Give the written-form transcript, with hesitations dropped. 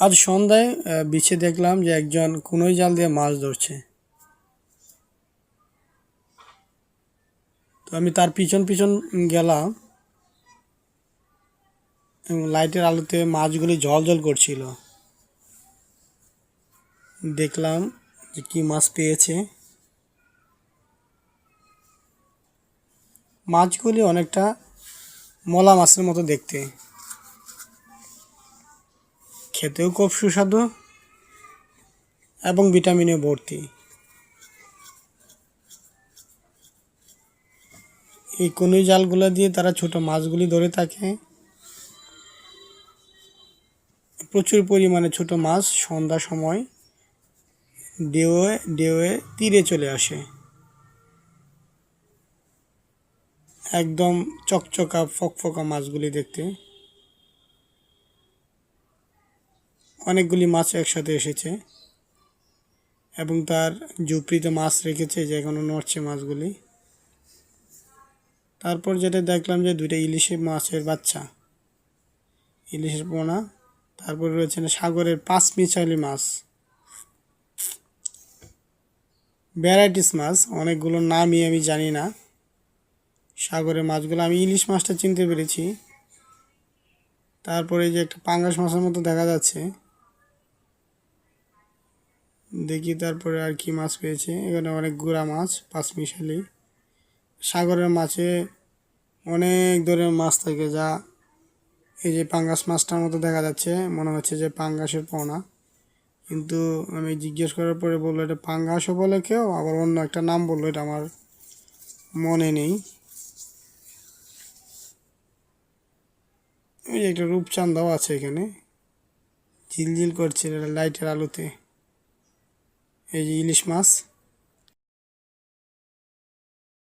আজ সন্ধ্যায় বিচে দেখলাম যে একজন কুনোই জাল দিয়ে মাছ ধরছে। তো আমি তার পিছন পিছন গেলাম এবং লাইটের আলোতে মাছগুলি ঝলঝল করছিল। দেখলাম যে কি মাছ পেয়েছে। মাছগুলি অনেকটা মলা মাছের মতো দেখতে, খেতেও খুব সুস্বাদু এবং ভিটামিনে ভর্তি। এই কুনুই জালগুলো দিয়ে তারা ছোট মাছগুলি ধরে থাকে। প্রচুর পরিমাণে ছোট মাছ সন্ধ্যার সময় ঢেউয়ে ঢেউয়ে তীরে চলে আসে। একদম চকচকা ফকফকা মাছগুলি দেখতে। অনেকগুলি মাছ একসাথে এসেছে এবং তার ঝুপড়িতে মাছ রেখেছে, যে এখনো নড়ছে মাছগুলি। তারপর যেটা দেখলাম যে দুইটা ইলিশের মাছের বাচ্চা, ইলিশের পোনা। তারপর রয়েছে সাগরের পাঁচ মিশালি মাছ, ভ্যারাইটিস মাছ, অনেকগুলোর নামই আমি জানি না। সাগরের মাছগুলো, আমি ইলিশ মাছটা চিনতে পেরেছি। তারপরে যে একটা পাঙ্গাস মাছের মতো দেখা যাচ্ছে, দেখি তারপরে আর কি মাছ পেয়েছে। এখানে অনেক গুড়া মাছ, পাঁচমিশালি। সাগরের মাছে অনেক ধরনের মাছ থাকে, যা এই যে পাঙ্গাস মাছটার মতো দেখা যাচ্ছে, মনে হচ্ছে যে পাঙ্গাসের পোনা। কিন্তু আমি জিজ্ঞেস করার পরে বললো এটা পাঙ্গাসও বলে কেউ, আবার অন্য একটা নাম বললো, এটা আমার মনে নেই। ওই যে একটা রূপচাঁদাও আছে এখানে, ঝিলঝিল করছে লাইটের আলোতে। এই যে ইলিশ মাছ।